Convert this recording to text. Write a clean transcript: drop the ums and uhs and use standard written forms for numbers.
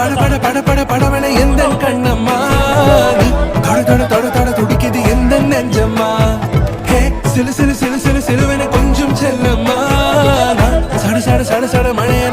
பட பட பட பட படவன எந்த கண்ணம்மா நீ தொட தொட தொட தொட துடிக்குது எந்த நெஞ்சம்மா ஹே சிலு சிலு சிலு சிலு சிலுவன கொஞ்சம் செல்லம்மா சட சட சட சட மழையன